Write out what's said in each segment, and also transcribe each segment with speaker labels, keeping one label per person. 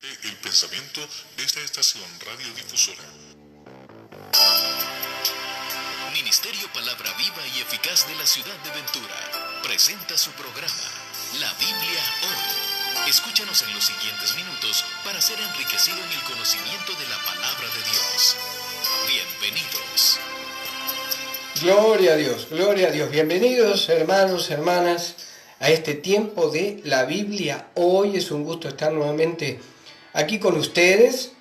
Speaker 1: El pensamiento de esta estación radiodifusora.
Speaker 2: Ministerio Palabra Viva y Eficaz de la Ciudad de Ventura presenta su programa, La Biblia Hoy. Escúchanos en los siguientes minutos para ser enriquecido en el conocimiento de la Palabra de Dios. Bienvenidos.
Speaker 3: Gloria a Dios, gloria a Dios. Bienvenidos, hermanos, hermanas, a este tiempo de la Biblia Hoy. Es un gusto estar nuevamente aquí con ustedes.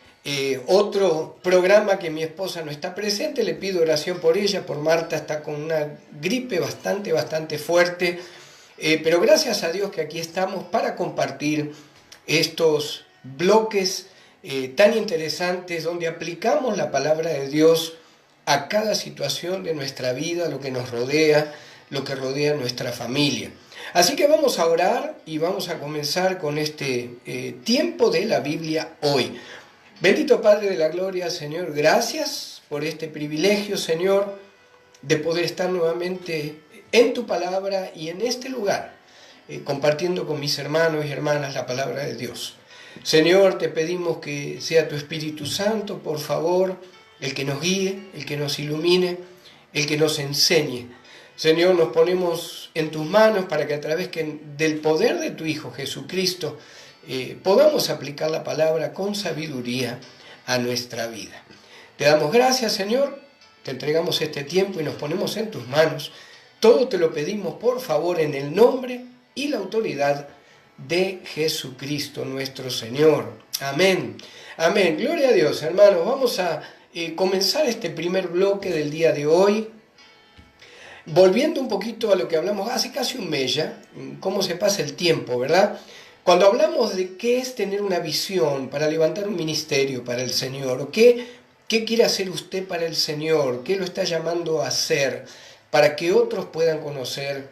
Speaker 3: Otro programa que mi esposa no está presente, le pido oración por ella, por Marta, está con una gripe bastante fuerte, pero gracias a Dios que aquí estamos para compartir estos bloques tan interesantes donde aplicamos la palabra de Dios a cada situación de nuestra vida, lo que nos rodea, lo que rodea nuestra familia. Así que vamos a orar y vamos a comenzar con este tiempo de la Biblia Hoy. Bendito Padre de la Gloria, Señor, gracias por este privilegio, Señor, de poder estar nuevamente en tu palabra y en este lugar, compartiendo con mis hermanos y hermanas la palabra de Dios. Señor, te pedimos que sea tu Espíritu Santo, por favor, el que nos guíe, el que nos ilumine, el que nos enseñe. Señor, nos ponemos en tus manos para que a través del poder de tu Hijo Jesucristo podamos aplicar la palabra con sabiduría a nuestra vida. Te damos gracias, Señor, te entregamos este tiempo y nos ponemos en tus manos. Todo te lo pedimos, por favor, en el nombre y la autoridad de Jesucristo, nuestro Señor. Amén. Amén. Gloria a Dios, hermanos. Vamos a comenzar este primer bloque del día de hoy, volviendo un poquito a lo que hablamos hace casi un mes ya, cómo se pasa el tiempo, ¿verdad? Cuando hablamos de qué es tener una visión para levantar un ministerio para el Señor, o qué quiere hacer usted para el Señor, qué lo está llamando a hacer para que otros puedan conocer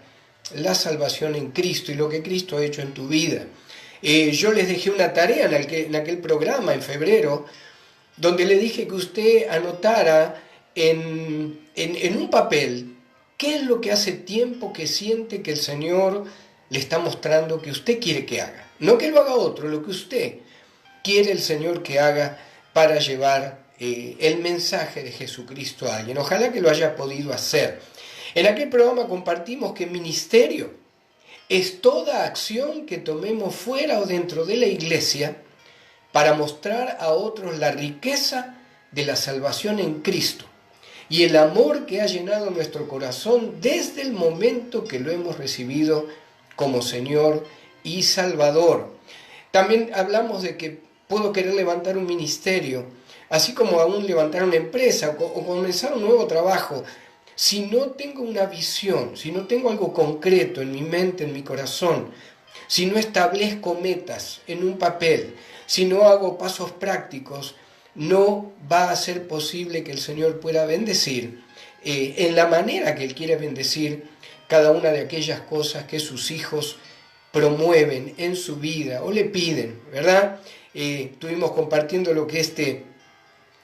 Speaker 3: la salvación en Cristo y lo que Cristo ha hecho en tu vida. Yo les dejé una tarea en aquel programa en febrero, donde le dije que usted anotara en un papel qué es lo que hace tiempo que siente que el Señor le está mostrando que usted quiere que haga. No que lo haga otro, lo que usted quiere el Señor que haga para llevar el mensaje de Jesucristo a alguien. Ojalá que lo haya podido hacer. En aquel programa compartimos que ministerio es toda acción que tomemos fuera o dentro de la iglesia para mostrar a otros la riqueza de la salvación en Cristo y el amor que ha llenado nuestro corazón desde el momento que lo hemos recibido como Señor y Salvador. También hablamos de que puedo querer levantar un ministerio, así como aún levantar una empresa o comenzar un nuevo trabajo. Si no tengo una visión, si no tengo algo concreto en mi mente, en mi corazón, si no establezco metas en un papel, si no hago pasos prácticos, no va a ser posible que el Señor pueda bendecir en la manera que Él quiere bendecir cada una de aquellas cosas que sus hijos promueven en su vida o le piden, ¿verdad? Estuvimos compartiendo lo que este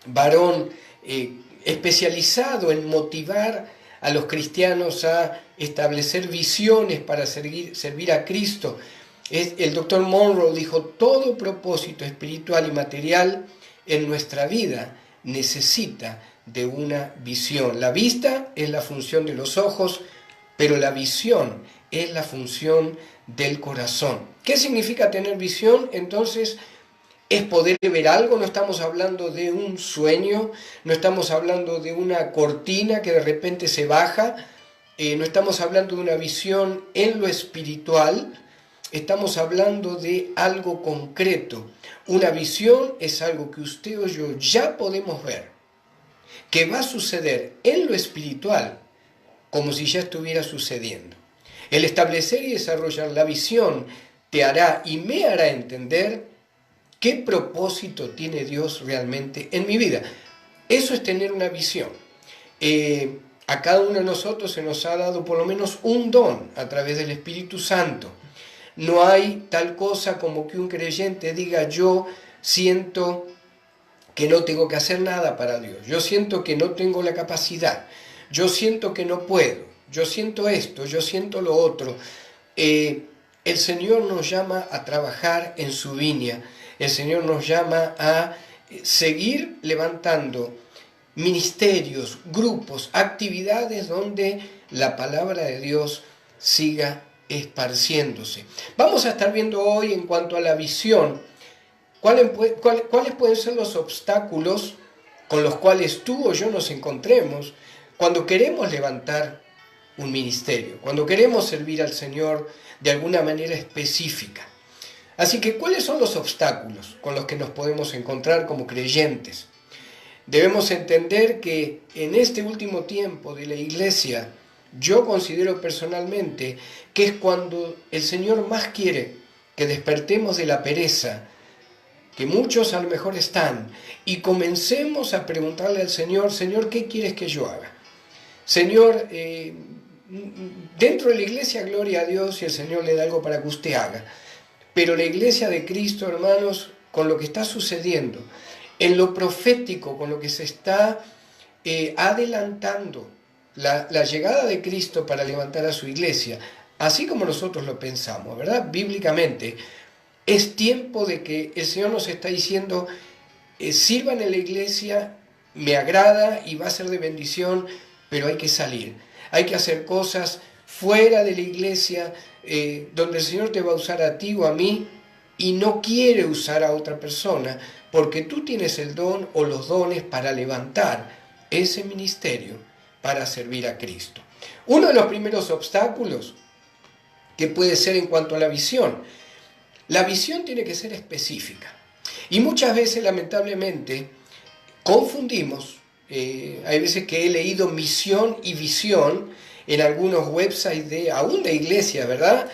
Speaker 3: varón especializado en motivar a los cristianos a establecer visiones para servir a Cristo. El doctor Monroe dijo, todo propósito espiritual y material en nuestra vida necesita de una visión. La vista es la función de los ojos, pero la visión es la función del corazón. ¿Qué significa tener visión? Entonces, es poder ver algo. No estamos hablando de un sueño, no estamos hablando de una cortina que de repente se baja, no estamos hablando de una visión en lo espiritual, estamos hablando de algo concreto. Una visión es algo que usted o yo ya podemos ver, que va a suceder en lo espiritual, como si ya estuviera sucediendo. El establecer y desarrollar la visión te hará y me hará entender qué propósito tiene Dios realmente en mi vida. Eso es tener una visión. A cada uno de nosotros se nos ha dado por lo menos un don a través del Espíritu Santo. No hay tal cosa como que un creyente diga, yo siento que no tengo que hacer nada para Dios, yo siento que no tengo la capacidad, yo siento que no puedo, yo siento esto, yo siento lo otro. El Señor nos llama a trabajar en su viña. el Señor nos llama a seguir levantando ministerios, grupos, actividades donde la palabra de Dios siga esparciéndose. Vamos a estar viendo hoy en cuanto a la visión, cuáles pueden ser los obstáculos con los cuales tú o yo nos encontremos cuando queremos levantar un ministerio, cuando queremos servir al Señor de alguna manera específica. Así que, ¿cuáles son los obstáculos con los que nos podemos encontrar como creyentes? Debemos entender que en este último tiempo de la iglesia, yo considero personalmente que es cuando el Señor más quiere que despertemos de la pereza, que muchos a lo mejor están, y comencemos a preguntarle al Señor, Señor, ¿qué quieres que yo haga? Señor, dentro de la iglesia, gloria a Dios, si el Señor le da algo para que usted haga. Pero la iglesia de Cristo, hermanos, con lo que está sucediendo, en lo profético, con lo que se está adelantando, la llegada de Cristo para levantar a su iglesia, así como nosotros lo pensamos, ¿verdad? Bíblicamente, es tiempo de que el Señor nos está diciendo, sirvan en la iglesia, me agrada y va a ser de bendición, pero hay que salir, hay que hacer cosas fuera de la iglesia, donde el Señor te va a usar a ti o a mí y no quiere usar a otra persona porque tú tienes el don o los dones para levantar ese ministerio para servir a Cristo. Uno de los primeros obstáculos que puede ser en cuanto a la visión tiene que ser específica y muchas veces lamentablemente confundimos, hay veces que he leído misión y visión en algunos websites aún de iglesias, ¿verdad?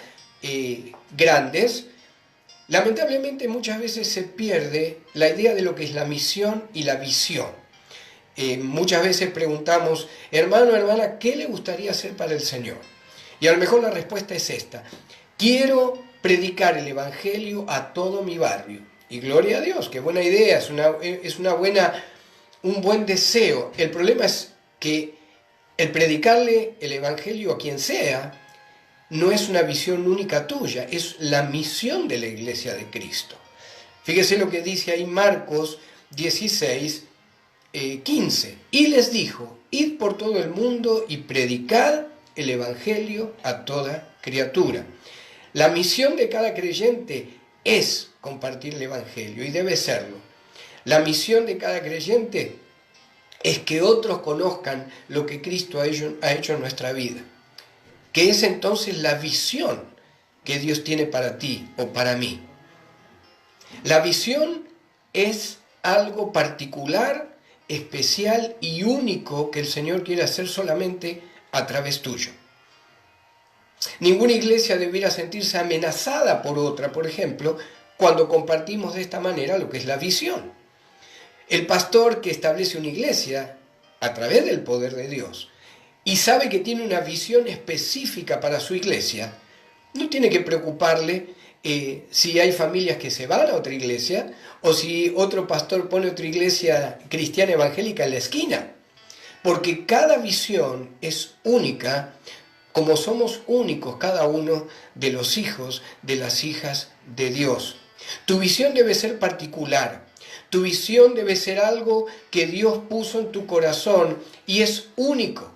Speaker 3: Grandes. Lamentablemente muchas veces se pierde la idea de lo que es la misión y la visión. Muchas veces preguntamos, hermano, hermana, ¿qué le gustaría hacer para el Señor? Y a lo mejor la respuesta es esta: quiero predicar el Evangelio a todo mi barrio. Y gloria a Dios, qué buena idea, un buen deseo. El problema es que el predicarle el Evangelio a quien sea no es una visión única tuya, es la misión de la iglesia de Cristo. Fíjese lo que dice ahí Marcos 16, 15. Y les dijo, id por todo el mundo y predicad el Evangelio a toda criatura. La misión de cada creyente es compartir el Evangelio y debe serlo. La misión de cada creyente es que otros conozcan lo que Cristo ha hecho en nuestra vida, que es entonces la visión que Dios tiene para ti o para mí. La visión es algo particular, especial y único que el Señor quiere hacer solamente a través tuyo. Ninguna iglesia debiera sentirse amenazada por otra, por ejemplo, cuando compartimos de esta manera lo que es la visión. El pastor que establece una iglesia a través del poder de Dios y sabe que tiene una visión específica para su iglesia, no tiene que preocuparle si hay familias que se van a otra iglesia o si otro pastor pone otra iglesia cristiana evangélica en la esquina, porque cada visión es única, como somos únicos cada uno de los hijos, de las hijas de Dios. Tu visión debe ser particular. Tu visión debe ser algo que Dios puso en tu corazón y es único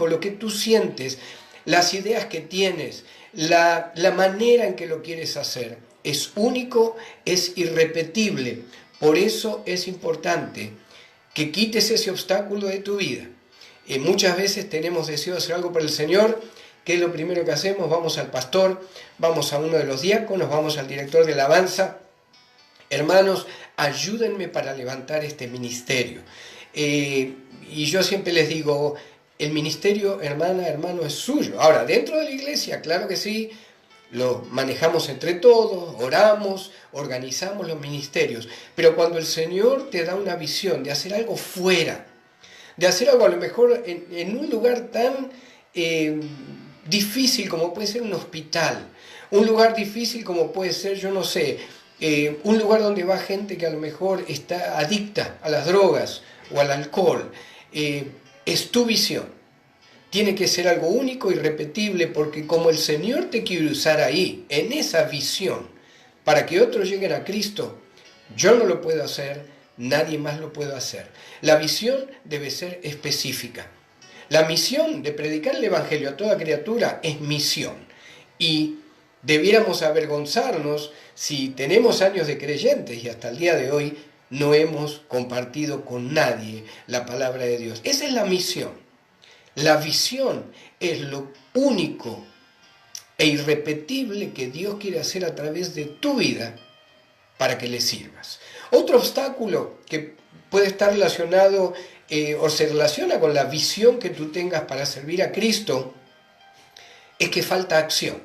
Speaker 3: lo que tú sientes, las ideas que tienes, la manera en que lo quieres hacer. Es único, es irrepetible. Por eso es importante que quites ese obstáculo de tu vida. Muchas veces tenemos deseo de hacer algo para el Señor. ¿Qué es lo primero que hacemos? Vamos al pastor, vamos a uno de los diáconos, vamos al director de alabanza. Hermanos, ayúdenme para levantar este ministerio. Y yo siempre les digo, el ministerio, hermana, hermano, es suyo. Ahora, dentro de la iglesia, claro que sí, lo manejamos entre todos, oramos, organizamos los ministerios. Pero cuando el Señor te da una visión de hacer algo fuera, de hacer algo a lo mejor en un lugar tan difícil como puede ser un hospital, un lugar difícil como puede ser, yo no sé, un lugar donde va gente que a lo mejor está adicta a las drogas o al alcohol, es tu visión. Tiene que ser algo único y repetible, porque como el Señor te quiere usar ahí, en esa visión, para que otros lleguen a Cristo, yo no lo puedo hacer, nadie más lo puede hacer. La visión debe ser específica. La misión de predicar el Evangelio a toda criatura es misión. Y debiéramos avergonzarnos si tenemos años de creyentes y hasta el día de hoy no hemos compartido con nadie la palabra de Dios. Esa es la misión. La visión es lo único e irrepetible que Dios quiere hacer a través de tu vida para que le sirvas. Otro obstáculo que puede estar relacionado o se relaciona con la visión que tú tengas para servir a Cristo es que falta acción.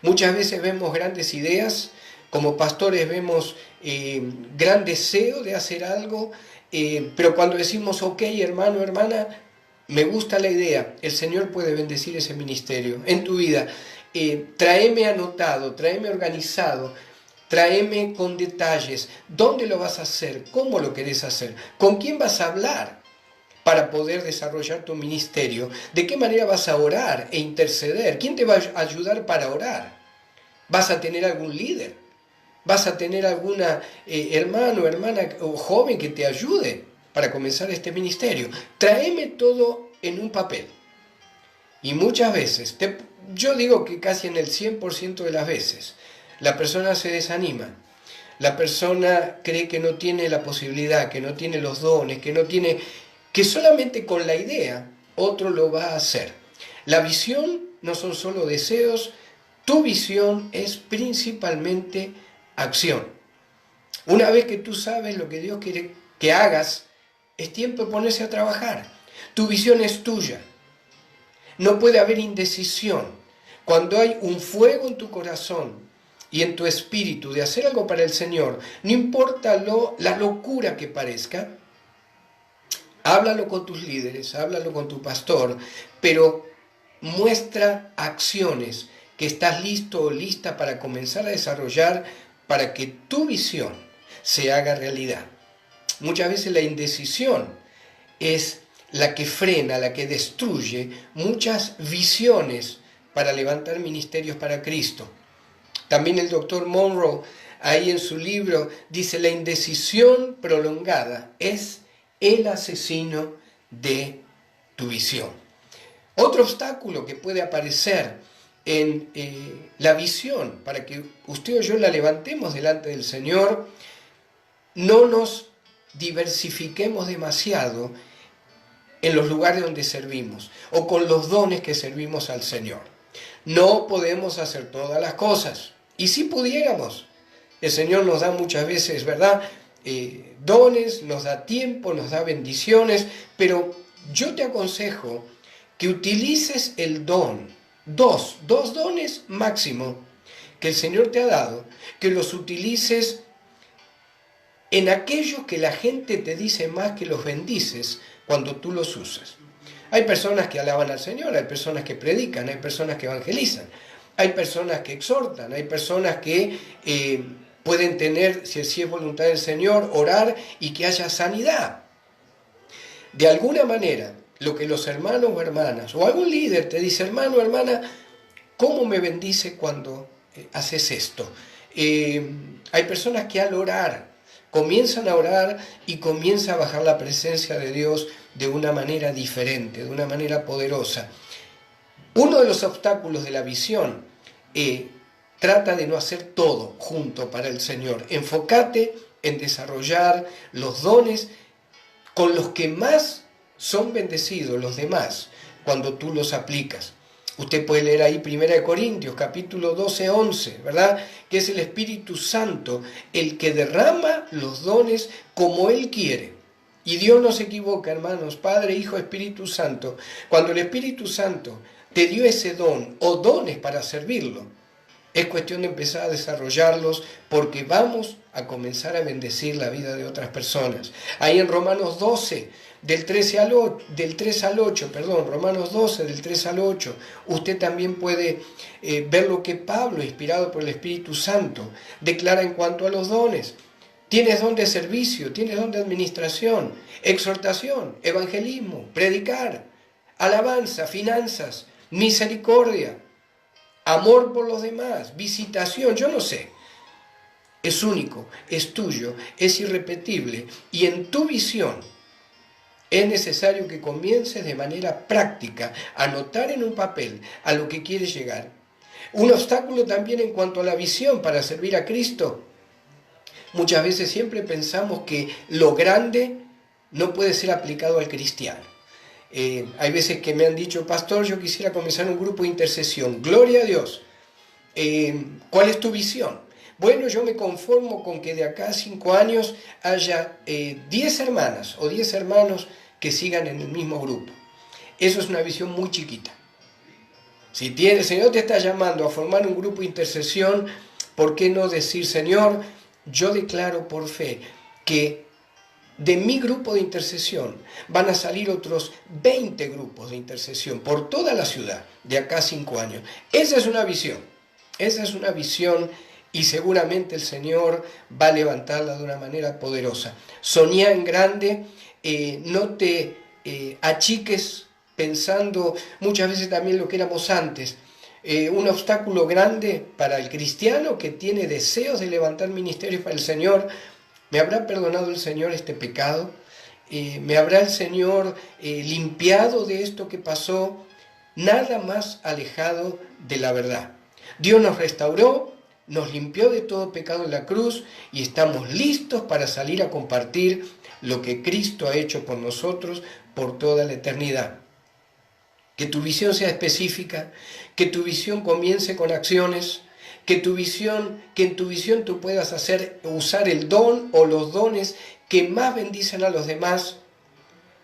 Speaker 3: Muchas veces vemos grandes ideas, como pastores vemos gran deseo de hacer algo, pero cuando decimos, ok, hermano, hermana, me gusta la idea, el Señor puede bendecir ese ministerio en tu vida. Tráeme anotado, tráeme organizado, tráeme con detalles, dónde lo vas a hacer, cómo lo querés hacer, con quién vas a hablar para poder desarrollar tu ministerio, de qué manera vas a orar e interceder, quién te va a ayudar para orar. ¿Vas a tener algún líder? ¿Vas a tener alguna hermano, hermana o joven que te ayude para comenzar este ministerio? Tráeme todo en un papel. Y muchas veces, yo digo que casi en el 100% de las veces, la persona se desanima. La persona cree que no tiene la posibilidad, que no tiene los dones, que solamente con la idea otro lo va a hacer. La visión no son solo deseos, tu visión es principalmente acción. Una vez que tú sabes lo que Dios quiere que hagas, es tiempo de ponerse a trabajar. Tu visión es tuya. No puede haber indecisión. Cuando hay un fuego en tu corazón y en tu espíritu de hacer algo para el Señor, no importa la locura que parezca, háblalo con tus líderes, háblalo con tu pastor, pero muestra acciones que estás listo o lista para comenzar a desarrollar para que tu visión se haga realidad. Muchas veces la indecisión es la que frena, la que destruye muchas visiones para levantar ministerios para Cristo. También el doctor Monroe, ahí en su libro, dice: la indecisión prolongada es el asesino de tu visión. Otro obstáculo que puede aparecer en la visión, para que usted o yo la levantemos delante del Señor, no nos diversifiquemos demasiado en los lugares donde servimos o con los dones que servimos al Señor. No podemos hacer todas las cosas. Y si pudiéramos, el Señor nos da muchas veces, ¿verdad?, dones, nos da tiempo, nos da bendiciones, pero yo te aconsejo que utilices el don, dos dones máximo que el Señor te ha dado, que los utilices en aquello que la gente te dice más que los bendices cuando tú los usas. Hay personas que alaban al Señor, hay personas que predican, hay personas que evangelizan, hay personas que exhortan, hay personas que pueden tener, si es voluntad del Señor, orar y que haya sanidad. De alguna manera, lo que los hermanos o hermanas, o algún líder te dice: hermano, hermana, ¿cómo me bendice cuando haces esto? Hay personas que al orar, comienzan a orar y comienza a bajar la presencia de Dios de una manera diferente, de una manera poderosa. Uno de los obstáculos de la visión, trata de no hacer todo junto para el Señor. Enfócate en desarrollar los dones con los que más son bendecidos los demás cuando tú los aplicas. Usted puede leer ahí 1 Corintios, capítulo 12, 11, ¿verdad? Que es el Espíritu Santo el que derrama los dones como Él quiere. Y Dios no se equivoca, hermanos, Padre, Hijo, Espíritu Santo. Cuando el Espíritu Santo te dio ese don o dones para servirlo, es cuestión de empezar a desarrollarlos, porque vamos a comenzar a bendecir la vida de otras personas. Ahí en Romanos 12, del 3 al 8, Romanos 12, del 3 al 8, usted también puede ver lo que Pablo, inspirado por el Espíritu Santo, declara en cuanto a los dones. Tienes don de servicio, tienes don de administración, exhortación, evangelismo, predicar, alabanza, finanzas, misericordia, amor por los demás, visitación, yo no sé. es único, es tuyo, es irrepetible. Y en tu visión es necesario que comiences de manera práctica a anotar en un papel a lo que quieres llegar. Un obstáculo también en cuanto a la visión para servir a Cristo. Muchas veces siempre pensamos que lo grande no puede ser aplicado al cristiano. Hay veces que me han dicho, pastor, yo quisiera comenzar un grupo de intercesión. Gloria a Dios. ¿Cuál es tu visión? Bueno, yo me conformo con que de acá a 5 años haya 10 hermanas o 10 hermanos que sigan en el mismo grupo. Eso es una visión muy chiquita. Si el Señor te está llamando a formar un grupo de intercesión, ¿por qué no decir, Señor, yo declaro por fe que de mi grupo de intercesión van a salir otros 20 grupos de intercesión por toda la ciudad de acá a 5 años? Esa es una visión. Esa es una visión y seguramente el Señor va a levantarla de una manera poderosa. Soñá en grande, no te achiques pensando muchas veces también lo que éramos antes. Un obstáculo grande para el cristiano que tiene deseos de levantar ministerios para el Señor. ¿Me habrá perdonado el Señor este pecado? ¿Me habrá el Señor limpiado de esto que pasó? Nada más alejado de la verdad. Dios nos restauró, nos limpió de todo pecado en la cruz y estamos listos para salir a compartir lo que Cristo ha hecho por nosotros por toda la eternidad. Que tu visión sea específica, que tu visión comience con acciones, que en tu visión tú puedas usar el don o los dones que más bendicen a los demás,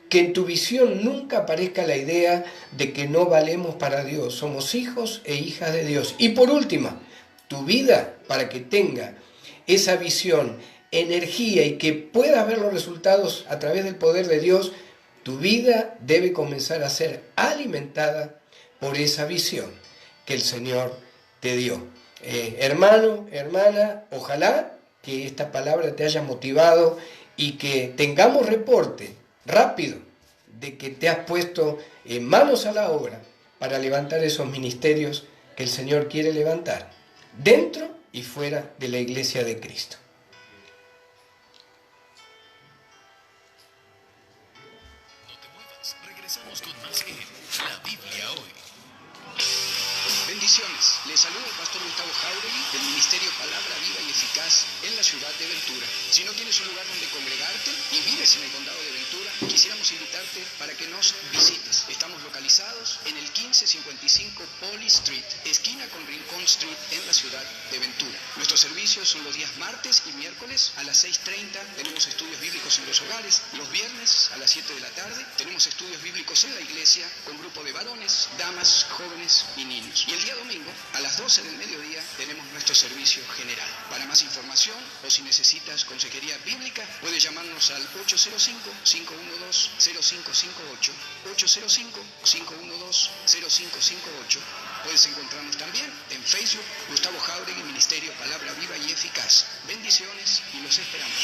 Speaker 3: que en tu visión nunca aparezca la idea de que no valemos para Dios, somos hijos e hijas de Dios. Y por último, tu vida, para que tenga esa visión, energía y que puedas ver los resultados a través del poder de Dios, tu vida debe comenzar a ser alimentada por esa visión que el Señor te dio. Hermano, hermana, ojalá que esta palabra te haya motivado y que tengamos reporte rápido de que te has puesto manos a la obra para levantar esos ministerios que el Señor quiere levantar dentro y fuera de la iglesia de Cristo.
Speaker 2: No te muevas, regresamos con más en La Biblia Hoy.
Speaker 4: Bendiciones, les saluda el pastor Gustavo Jauregui del Ministerio Palabra Viva y Eficaz en la ciudad de Ventura. Si no tienes un lugar donde congregarte y vives en el condado de Ventura, quisiéramos invitarte para que nos visites. Estamos localizados en el 1555 Poly Street, esquina con Rincón Street en la ciudad de Ventura. Nuestros servicios son los días martes y miércoles a las 6:30. Tenemos estudios bíblicos en los hogares. Los viernes a las 7 de la tarde tenemos estudios bíblicos en la iglesia con grupo de varones, damas, jóvenes y niños. Y el día domingo a las 12 del mediodía tenemos nuestro servicio general. Para más información o si necesitas consejería bíblica, puedes llamarnos al 805-512-0558, 805-512-0558. Puedes encontrarnos también en Facebook, Gustavo Jauregui, Ministerio Palabra Viva y Eficaz. Bendiciones y los esperamos.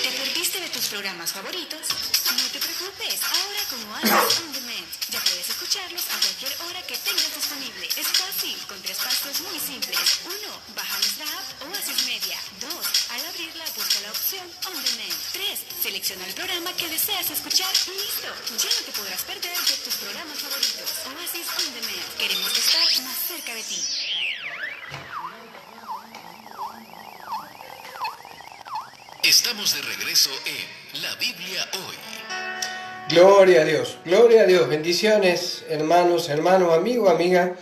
Speaker 5: ¿Te perdiste de tus programas favoritos? No te preocupes, ahora como Oasis On Demand, ya puedes escucharlos a cualquier hora que tengas disponible. Es fácil, con 3 pasos muy simples. 1. Baja nuestra app Oasis Media. 2. Al abrirla, busca la opción On Demand. 3. Selecciona el programa que deseas escuchar y listo. Ya no te podrás perder de tus programas favoritos. Oasis On Demand. Queremos estar más cerca de ti.
Speaker 2: Estamos de regreso en La Biblia Hoy.
Speaker 3: Gloria a Dios, bendiciones hermanos, amigo, amiga.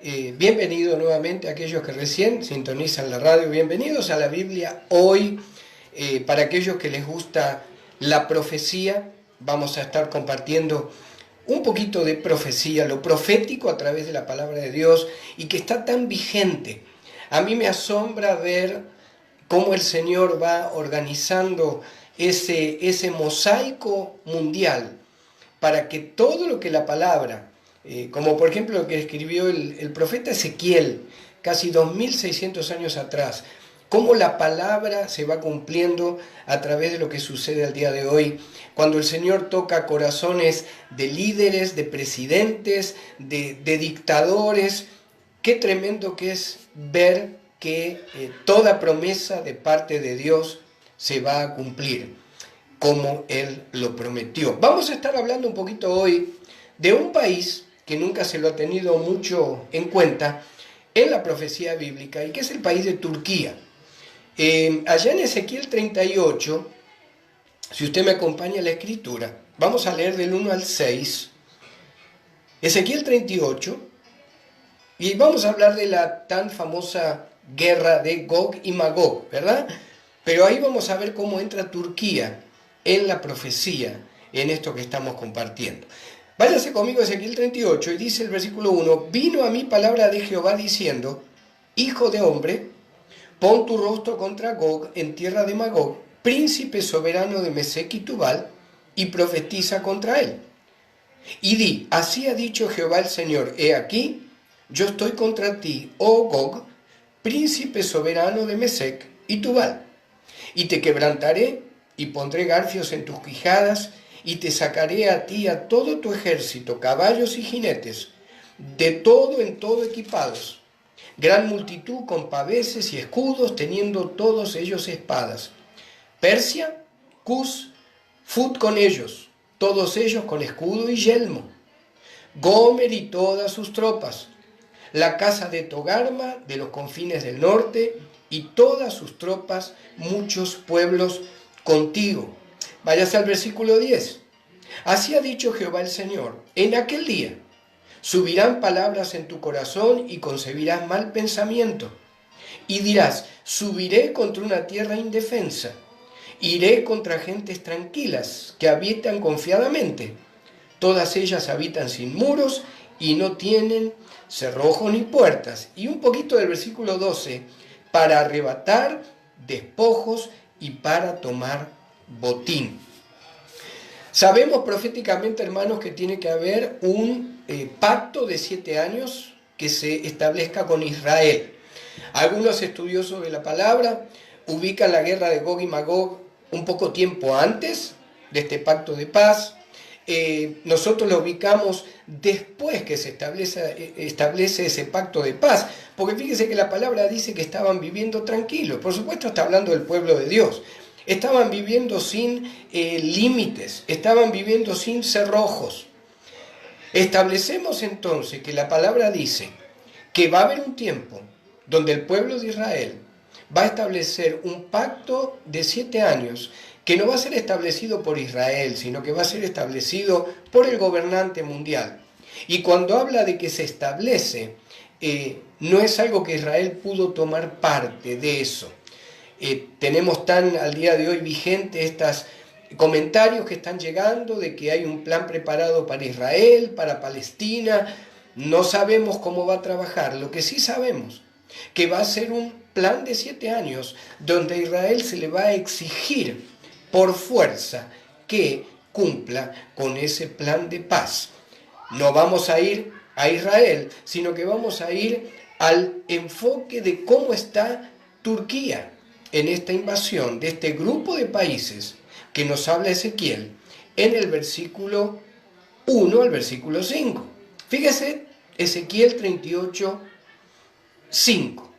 Speaker 3: Bienvenidos nuevamente a aquellos que recién sintonizan la radio, bienvenidos a La Biblia Hoy. Para aquellos que les gusta la profecía, vamos a estar compartiendo un poquito de profecía, lo profético a través de la palabra de Dios y que está tan vigente. A mí me asombra ver cómo el Señor va organizando ese mosaico mundial para que todo lo que la palabra, como por ejemplo lo que escribió el profeta Ezequiel, casi 2600 años atrás, cómo la palabra se va cumpliendo a través de lo que sucede al día de hoy, cuando el Señor toca corazones de líderes, de presidentes, de dictadores. Qué tremendo que es ver que toda promesa de parte de Dios se va a cumplir como Él lo prometió. Vamos a estar hablando un poquito hoy de un país que nunca se lo ha tenido mucho en cuenta en la profecía bíblica, y que es el país de Turquía. Allá en Ezequiel 38, si usted me acompaña a la escritura, vamos a leer del 1 al 6, Ezequiel 38, y vamos a hablar de la tan famosa guerra de Gog y Magog, ¿verdad? Pero ahí vamos a ver cómo entra Turquía en la profecía, en esto que estamos compartiendo. Váyase conmigo a Ezequiel 38 y dice el versículo 1, vino a mí palabra de Jehová diciendo, hijo de hombre, pon tu rostro contra Gog en tierra de Magog, príncipe soberano de Mesec y Tubal, y profetiza contra él. Y di, así ha dicho Jehová el Señor, he aquí, yo estoy contra ti, oh Gog, príncipe soberano de Mesec y Tubal, y te quebrantaré, y pondré garfios en tus quijadas, y te sacaré a ti a todo tu ejército, caballos y jinetes, de todo en todo equipados, gran multitud con paveses y escudos, teniendo todos ellos espadas. Persia, Cus, Fut con ellos, todos ellos con escudo y yelmo. Gomer y todas sus tropas, la casa de Togarma de los confines del norte, y todas sus tropas, muchos pueblos contigo. Váyase al versículo 10. Así ha dicho Jehová el Señor, en aquel día subirán palabras en tu corazón y concebirás mal pensamiento. Y dirás, subiré contra una tierra indefensa, iré contra gentes tranquilas que habitan confiadamente. Todas ellas habitan sin muros y no tienen cerrojos ni puertas. Y un poquito del versículo 12, para arrebatar despojos y para tomar botín. Sabemos proféticamente, hermanos, que tiene que haber un pacto de 7 años que se establezca con Israel. Algunos estudiosos de la palabra ubican la guerra de Gog y Magog un poco tiempo antes de este pacto de paz. Nosotros lo ubicamos después que se establece ese pacto de paz, porque fíjese que la palabra dice que estaban viviendo tranquilos. Por supuesto está hablando del pueblo de Dios. Estaban viviendo sin límites, estaban viviendo sin cerrojos. Establecemos entonces que la palabra dice que va a haber un tiempo donde el pueblo de Israel va a establecer un pacto de 7 años que no va a ser establecido por Israel, sino que va a ser establecido por el gobernante mundial. Y cuando habla de que se establece, no es algo que Israel pudo tomar parte de eso. Tenemos tan al día de hoy vigente estos comentarios que están llegando de que hay un plan preparado para Israel, para Palestina. No sabemos cómo va a trabajar. Lo que sí sabemos, que va a ser un plan de 7 años donde a Israel se le va a exigir por fuerza que cumpla con ese plan de paz. No vamos a ir a Israel, sino que vamos a ir al enfoque de cómo está Turquía en esta invasión de este grupo de países que nos habla Ezequiel en el versículo 1 al versículo 5. Fíjese, Ezequiel 38, 5.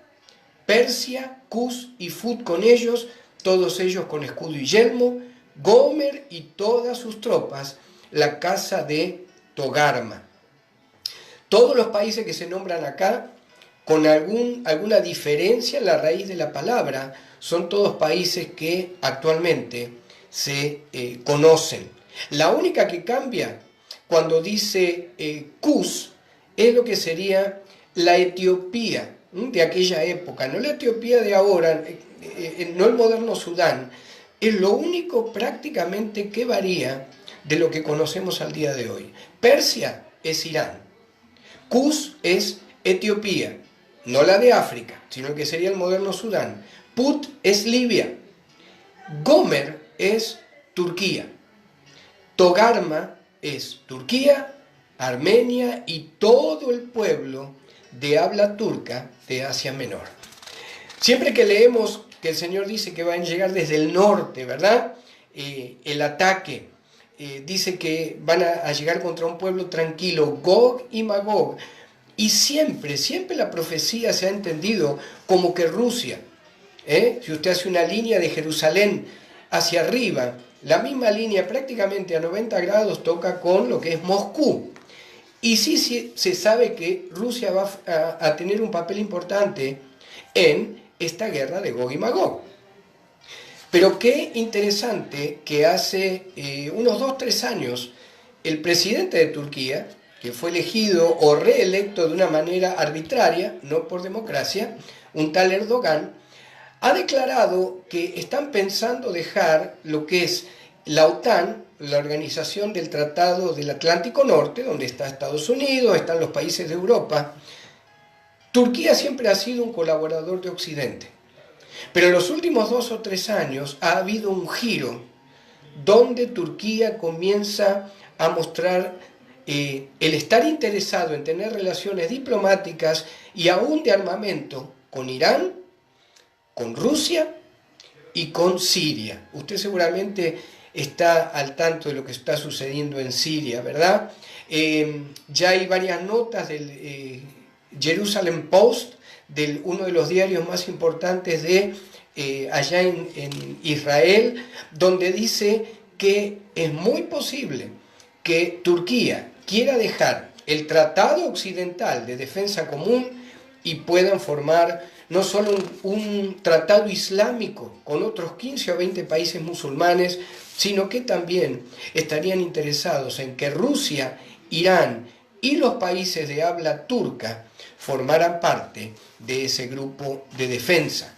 Speaker 3: Persia, Cus y Fut con ellos, todos ellos con escudo y yelmo, Gomer y todas sus tropas, la casa de Togarma. Todos los países que se nombran acá, con alguna diferencia en la raíz de la palabra, son todos países que actualmente se conocen. La única que cambia cuando dice Cus es lo que sería la Etiopía de aquella época, no la Etiopía de ahora, no el moderno Sudán. Es lo único prácticamente que varía de lo que conocemos al día de hoy. Persia es Irán, Cus es Etiopía, no la de África, sino que sería el moderno Sudán. Put es Libia, Gomer es Turquía, Togarma es Turquía, Armenia y todo el pueblo de habla turca de Asia Menor. Siempre que leemos que el Señor dice que van a llegar desde el norte, ¿verdad? El ataque, dice que van a llegar contra un pueblo tranquilo, Gog y Magog. Y siempre la profecía se ha entendido como que Rusia, si usted hace una línea de Jerusalén hacia arriba, la misma línea prácticamente a 90 grados toca con lo que es Moscú. Y sí se sabe que Rusia va a tener un papel importante en esta guerra de Gog y Magog. Pero qué interesante que hace unos 2-3 años el presidente de Turquía, que fue elegido o reelecto de una manera arbitraria, no por democracia, un tal Erdogan, ha declarado que están pensando dejar lo que es la OTAN, la Organización del Tratado del Atlántico Norte, donde está Estados Unidos, están los países de Europa. Turquía siempre ha sido un colaborador de Occidente, pero en los últimos 2 o 3 años ha habido un giro donde Turquía comienza a mostrar el estar interesado en tener relaciones diplomáticas y aún de armamento con Irán, con Rusia y con Siria. Usted seguramente está al tanto de lo que está sucediendo en Siria, ¿verdad? Ya hay varias notas del Jerusalem Post, uno de los diarios más importantes de allá en Israel, donde dice que es muy posible que Turquía quiera dejar el Tratado Occidental de Defensa Común y puedan formar no solo un tratado islámico con otros 15 o 20 países musulmanes, sino que también estarían interesados en que Rusia, Irán y los países de habla turca formaran parte de ese grupo de defensa.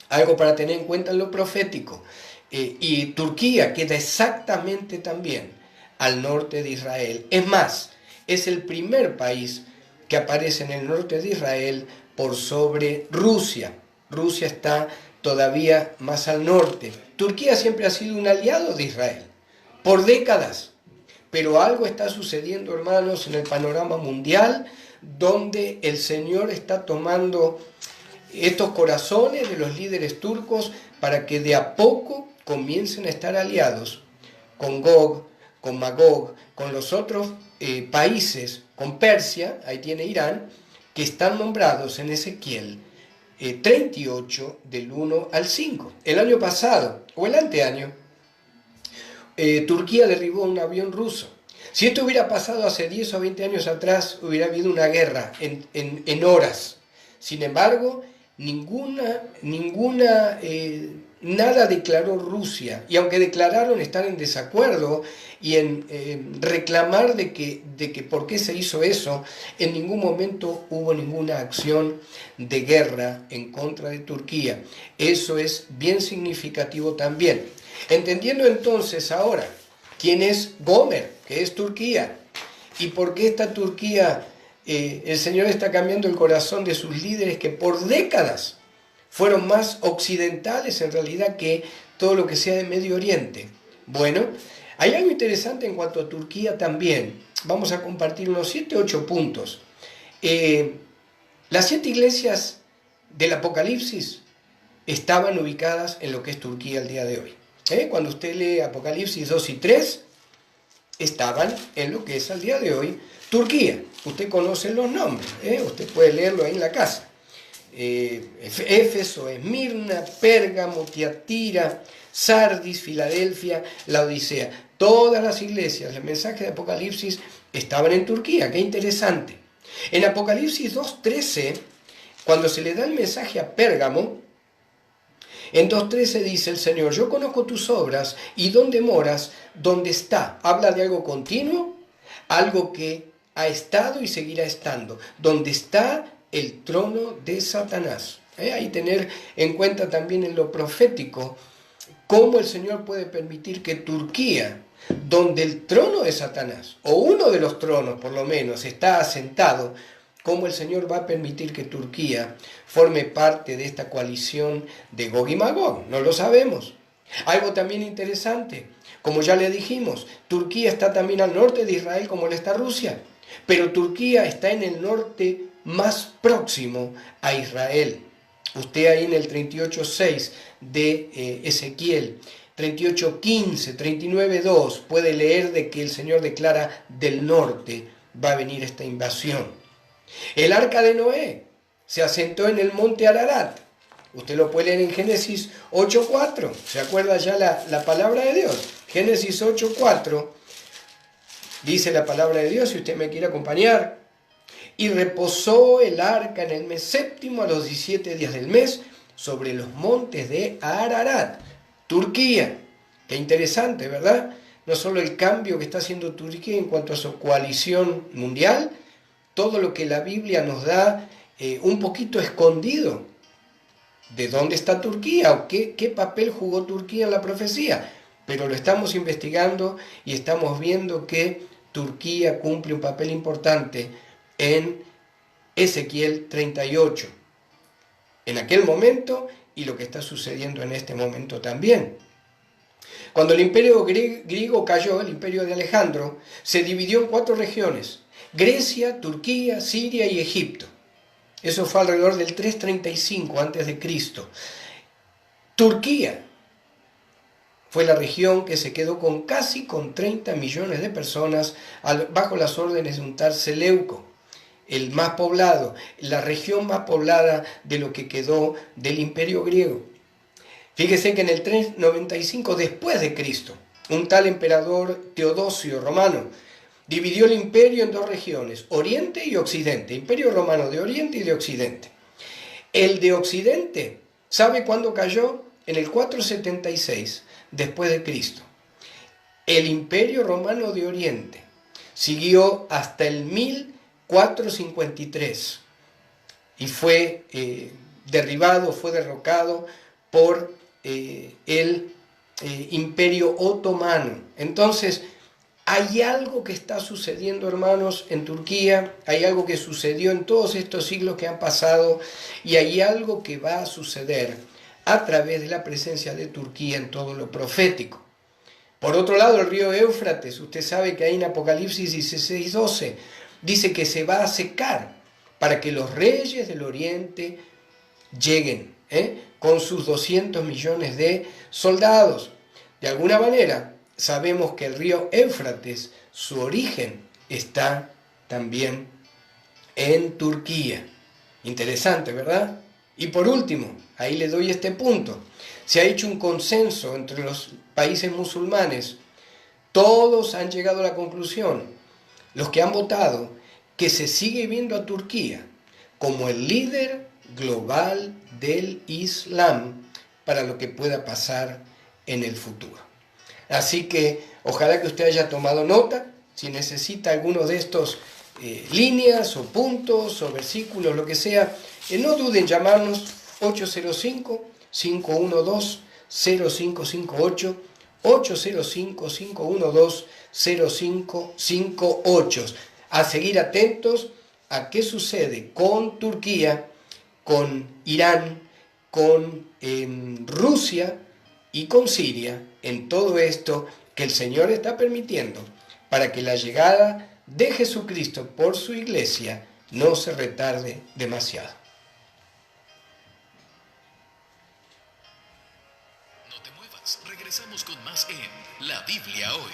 Speaker 3: Algo para tener en cuenta en lo profético. Y Turquía queda exactamente también al norte de Israel. Es más, es el primer país que aparece en el norte de Israel por sobre Rusia. Rusia está todavía más al norte. Turquía siempre ha sido un aliado de Israel, por décadas. Pero algo está sucediendo, hermanos, en el panorama mundial, donde el Señor está tomando estos corazones de los líderes turcos para que de a poco comiencen a estar aliados con Gog, con Magog, con los otros países, con Persia, ahí tiene Irán, que están nombrados en Ezequiel 38 del 1 al 5. El año pasado, o el anteaño, Turquía derribó un avión ruso. Si esto hubiera pasado hace 10 o 20 años atrás, hubiera habido una guerra en horas. Sin embargo, nada declaró Rusia, y aunque declararon estar en desacuerdo y en reclamar de que por qué se hizo eso, en ningún momento hubo ninguna acción de guerra en contra de Turquía. Eso es bien significativo también. Entendiendo entonces ahora quién es Gomer, que es Turquía, y por qué esta Turquía, el Señor está cambiando el corazón de sus líderes que por décadas fueron más occidentales en realidad que todo lo que sea de Medio Oriente. Bueno, hay algo interesante en cuanto a Turquía también. Vamos a compartir unos 7 o 8 puntos. Las 7 iglesias del Apocalipsis estaban ubicadas en lo que es Turquía el día de hoy. Cuando usted lee Apocalipsis 2 y 3, estaban en lo que es al día de hoy Turquía. Usted conoce los nombres, usted puede leerlo ahí en la casa. Éfeso, Esmirna, Pérgamo, Tiatira, Sardis, Filadelfia, Laodicea. Todas las iglesias, el mensaje de Apocalipsis estaban en Turquía. Qué interesante. En Apocalipsis 2:13, cuando se le da el mensaje a Pérgamo, en 2:13 dice el Señor: yo conozco tus obras y dónde moras, dónde está. Habla de algo continuo, algo que ha estado y seguirá estando. Donde está el trono de Satanás. Hay que tener en cuenta también en lo profético cómo el Señor puede permitir que Turquía, donde el trono de Satanás, o uno de los tronos por lo menos, está asentado, cómo el Señor va a permitir que Turquía forme parte de esta coalición de Gog y Magog. No lo sabemos. Algo también interesante, como ya le dijimos, Turquía está también al norte de Israel como lo está Rusia, pero Turquía está en el norte más próximo a Israel. Usted ahí en el 38.6 de Ezequiel, 38.15, 39.2 puede leer de que el Señor declara del norte va a venir esta invasión. El arca de Noé se asentó en el monte Ararat. Usted lo puede leer en Génesis 8.4. ¿Se acuerda ya la palabra de Dios? Génesis 8.4 dice la palabra de Dios, si usted me quiere acompañar. Y reposó el arca en el mes séptimo a los 17 días del mes sobre los montes de Ararat, Turquía. Qué interesante, ¿verdad? No solo el cambio que está haciendo Turquía en cuanto a su coalición mundial, todo lo que la Biblia nos da un poquito escondido. ¿De dónde está Turquía? ¿O qué papel jugó Turquía en la profecía? Pero lo estamos investigando y estamos viendo que Turquía cumple un papel importante en Ezequiel 38, en aquel momento y lo que está sucediendo en este momento también. Cuando el imperio griego cayó, el imperio de Alejandro, se dividió en 4 regiones: Grecia, Turquía, Siria y Egipto. Eso fue alrededor del 335 a.C. Turquía fue la región que se quedó con casi 30 millones de personas bajo las órdenes de un tal Seleuco, el más poblado, la región más poblada de lo que quedó del imperio griego. Fíjese que en el 395 después de Cristo, un tal emperador Teodosio Romano dividió el imperio en 2 regiones, Oriente y Occidente, imperio romano de Oriente y de Occidente. El de Occidente, ¿sabe cuándo cayó? En el 476 después de Cristo. El imperio romano de Oriente siguió hasta el 1453 y fue derribado, fue derrocado por el imperio otomano. Entonces, hay algo que está sucediendo, hermanos, en Turquía, hay algo que sucedió en todos estos siglos que han pasado y hay algo que va a suceder a través de la presencia de Turquía en todo lo profético. Por otro lado, el río Éufrates, usted sabe que ahí en Apocalipsis 16:12 dice que se va a secar para que los reyes del oriente lleguen con sus 200 millones de soldados. De alguna manera, sabemos que el río Éufrates, su origen está también en Turquía. Interesante, ¿verdad? Y por último, ahí le doy este punto. Se ha hecho un consenso entre los países musulmanes. Todos han llegado a la conclusión, los que han votado, que se sigue viendo a Turquía como el líder global del Islam para lo que pueda pasar en el futuro. Así que ojalá que usted haya tomado nota. Si necesita alguno de estos líneas o puntos o versículos, lo que sea, no duden en llamarnos 805-512-0558, 805-512-0558. A seguir atentos a qué sucede con Turquía, con Irán, con Rusia y con Siria, en todo esto que el Señor está permitiendo para que la llegada de Jesucristo por su iglesia no se retarde demasiado.
Speaker 2: No te muevas, regresamos con más en La Biblia Hoy.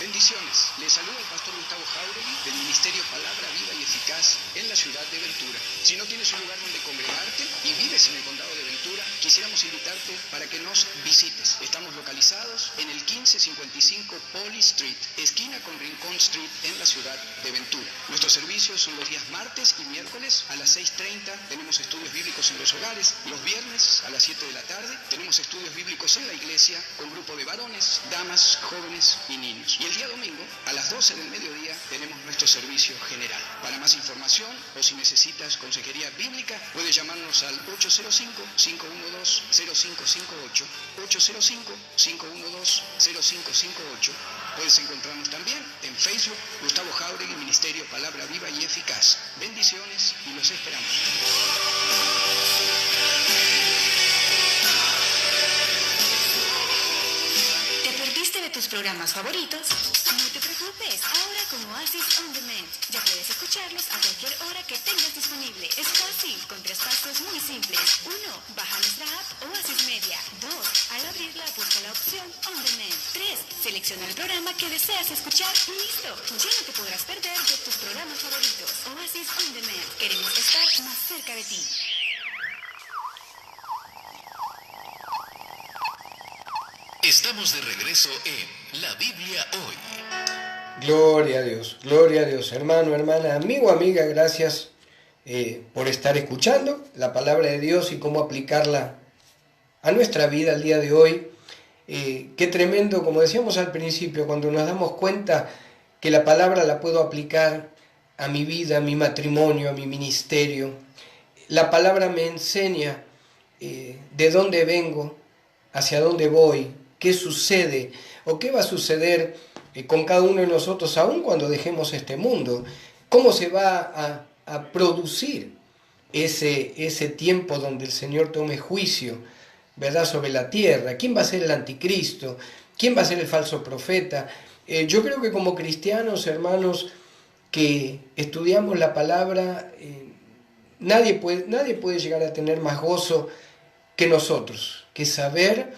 Speaker 4: Bendiciones. Les saluda el pastor Gustavo Jauregui del Ministerio Palabra Viva y Eficaz en la ciudad de Ventura. Si no tienes un lugar donde congregarte y vives en el condado de Ventura, quisiéramos invitarte para que nos visites. Estamos localizados en el 1555 Poly Street, esquina con Rincón Street en la ciudad de Ventura. Nuestros servicios son los días martes y miércoles a las 6:30. Tenemos estudios bíblicos en los hogares. Los viernes a las 7 de la tarde tenemos estudios bíblicos en la iglesia con grupo de varones, damas, jóvenes y niños. Y el día domingo, a las 12 del mediodía, tenemos nuestro servicio general. Para más información o si necesitas consejería bíblica, puedes llamarnos al 805-512-0558, 805-512-0558. Puedes encontrarnos también en Facebook, Gustavo Jauregui, Ministerio Palabra Viva y Eficaz. Bendiciones y los esperamos.
Speaker 5: Tus programas favoritos? No te preocupes, ahora con Oasis On Demand ya puedes escucharlos a cualquier hora que tengas disponible. Es fácil, con 3 pasos pasos muy simples. 1. Baja nuestra app Oasis Media. 2. Al abrirla, busca la opción On Demand. 3. Selecciona el programa que deseas escuchar y listo. Ya no te podrás perder de tus programas favoritos. Oasis On Demand. Queremos estar más cerca de ti.
Speaker 2: Estamos de regreso en La Biblia Hoy.
Speaker 3: Gloria a Dios, hermano, hermana, amigo, amiga, gracias por estar escuchando la palabra de Dios y cómo aplicarla a nuestra vida el día de hoy. Qué tremendo, como decíamos al principio, cuando nos damos cuenta que la palabra la puedo aplicar a mi vida, a mi matrimonio, a mi ministerio. La palabra me enseña de dónde vengo, hacia dónde voy, qué sucede o qué va a suceder con cada uno de nosotros, aun cuando dejemos este mundo. Cómo se va a producir ese tiempo donde el Señor tome juicio, ¿verdad?, sobre la tierra. ¿Quién va a ser el anticristo? ¿Quién va a ser el falso profeta? Yo creo que como cristianos, hermanos, que estudiamos la palabra, nadie puede llegar a tener más gozo que nosotros, que saber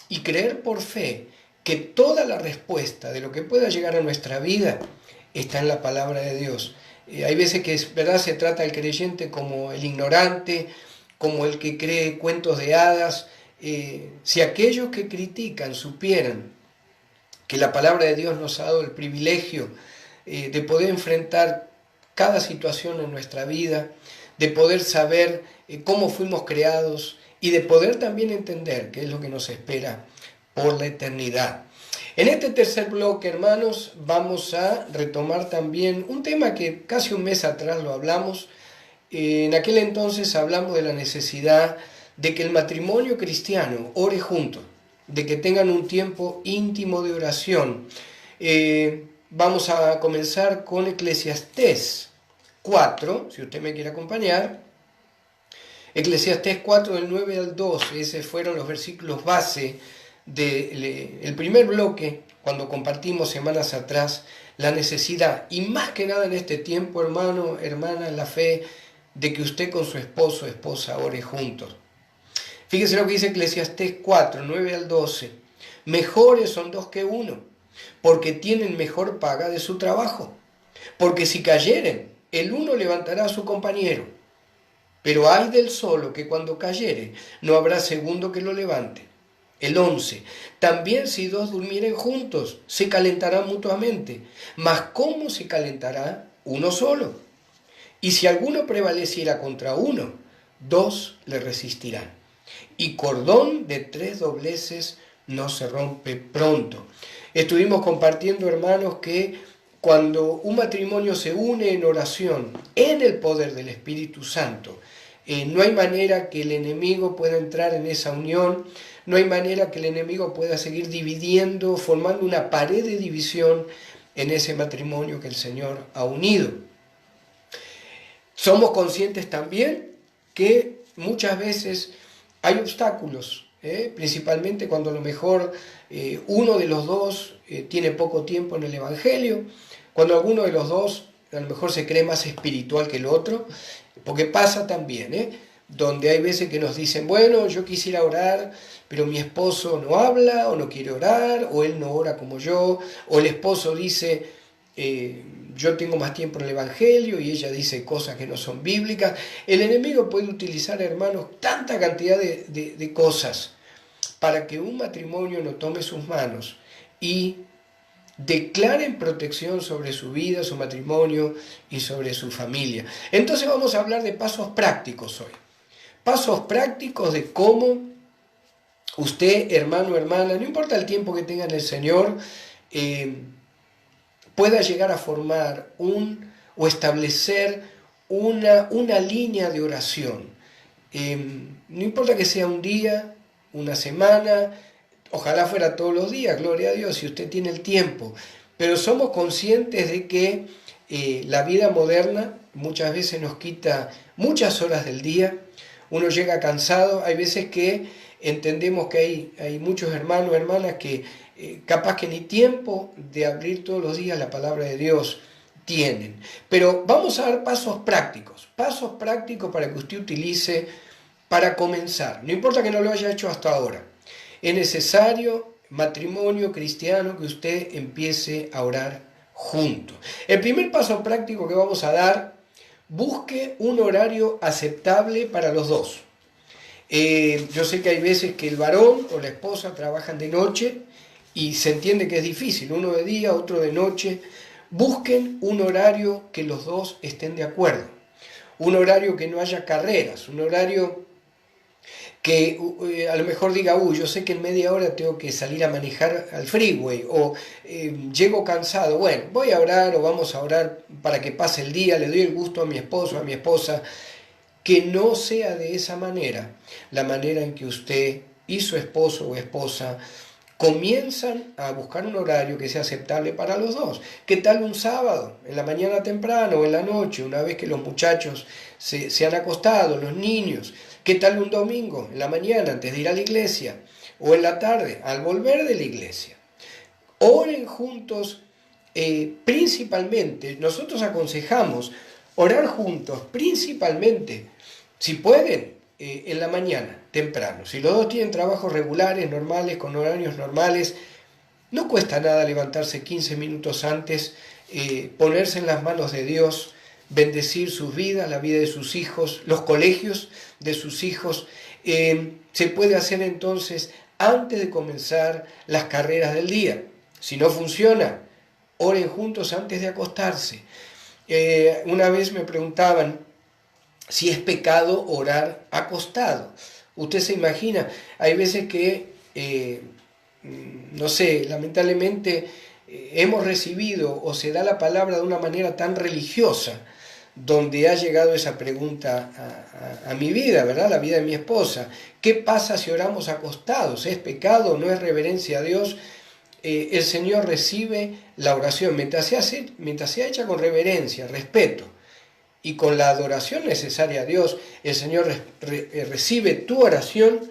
Speaker 3: y creer por fe que toda la respuesta de lo que pueda llegar a nuestra vida está en la palabra de Dios. Hay veces que, ¿verdad?, se trata al creyente como el ignorante, como el que cree cuentos de hadas. Si aquellos que critican supieran que la palabra de Dios nos ha dado el privilegio de poder enfrentar cada situación en nuestra vida, de poder saber cómo fuimos creados y de poder también entender qué es lo que nos espera por la eternidad. En este tercer bloque, hermanos, vamos a retomar también un tema que casi un mes atrás lo hablamos. En aquel entonces hablamos de la necesidad de que el matrimonio cristiano ore juntos, de que tengan un tiempo íntimo de oración. Vamos a comenzar con Eclesiastés 4, si usted me quiere acompañar. Eclesiastés 4, del 9 al 12, esos fueron los versículos base del primer bloque, cuando compartimos semanas atrás la necesidad, y más que nada en este tiempo, hermano, hermana, en la fe, de que usted con su esposo o esposa ore juntos. Fíjese lo que dice Eclesiastés 4, 9 al 12. Mejores son dos que uno, porque tienen mejor paga de su trabajo. Porque si cayeren, el uno levantará a su compañero. Pero ay del solo que cuando cayere, no habrá segundo que lo levante. El 11. También si dos durmieren juntos, se calentarán mutuamente. Mas ¿cómo se calentará uno solo? Y si alguno prevaleciera contra uno, dos le resistirán. Y cordón de 3 dobleces no se rompe pronto. Estuvimos compartiendo, hermanos, que cuando un matrimonio se une en oración, en el poder del Espíritu Santo, no hay manera que el enemigo pueda entrar en esa unión, no hay manera que el enemigo pueda seguir dividiendo, formando una pared de división en ese matrimonio que el Señor ha unido. Somos conscientes también que muchas veces hay obstáculos, principalmente cuando a lo mejor uno de los dos tiene poco tiempo en el Evangelio, cuando alguno de los dos a lo mejor se cree más espiritual que el otro, porque pasa también, donde hay veces que nos dicen, bueno, yo quisiera orar, pero mi esposo no habla o no quiere orar, o él no ora como yo, o el esposo dice, yo tengo más tiempo en el Evangelio y ella dice cosas que no son bíblicas. El enemigo puede utilizar, hermanos, tanta cantidad de cosas para que un matrimonio no tome sus manos y declaren protección sobre su vida, su matrimonio y sobre su familia. Entonces vamos a hablar de pasos prácticos hoy. Pasos prácticos de cómo usted, hermano, hermana, no importa el tiempo que tenga en el Señor, pueda llegar a formar o establecer una línea de oración. No importa que sea un día, una semana, ojalá fuera todos los días, gloria a Dios, si usted tiene el tiempo. Pero somos conscientes de que la vida moderna muchas veces nos quita muchas horas del día. Uno llega cansado. Hay veces que entendemos que hay muchos hermanos, hermanas que capaz que ni tiempo de abrir todos los días la palabra de Dios tienen. Pero vamos a dar pasos prácticos para que usted utilice para comenzar. No importa que no lo haya hecho hasta ahora. Es necesario, matrimonio cristiano, que usted empiece a orar juntos. El primer paso práctico que vamos a dar: busque un horario aceptable para los dos. Yo sé que hay veces que el varón o la esposa trabajan de noche y se entiende que es difícil, uno de día, otro de noche. Busquen un horario que los dos estén de acuerdo, un horario que no haya carreras, un horario que a lo mejor diga, yo sé que en media hora tengo que salir a manejar al freeway, o llego cansado, bueno, voy a orar o vamos a orar para que pase el día, le doy el gusto a mi esposo, a mi esposa. Que no sea de esa manera, la manera en que usted y su esposo o esposa comienzan a buscar un horario que sea aceptable para los dos. ¿Qué tal un sábado, en la mañana temprano o en la noche, una vez que los muchachos se han acostado, los niños? ¿Qué tal un domingo, en la mañana, antes de ir a la iglesia? O en la tarde, al volver de la iglesia. Oren juntos, principalmente, nosotros aconsejamos orar juntos, principalmente, si pueden, en la mañana, temprano. Si los dos tienen trabajos regulares, normales, con horarios normales, no cuesta nada levantarse 15 minutos antes, ponerse en las manos de Dios, bendecir sus vidas, la vida de sus hijos, los colegios de sus hijos. Se puede hacer entonces antes de comenzar las carreras del día. Si no funciona, oren juntos antes de acostarse. Una vez me preguntaban si es pecado orar acostado. Usted se imagina, hay veces que, no sé, lamentablemente hemos recibido o se da la palabra de una manera tan religiosa, donde ha llegado esa pregunta a mi vida, ¿verdad? La vida de mi esposa. ¿Qué pasa si oramos acostados? ¿Es pecado? ¿No es reverencia a Dios? El Señor recibe la oración mientras sea hecha con reverencia, respeto y con la adoración necesaria a Dios. El Señor recibe tu oración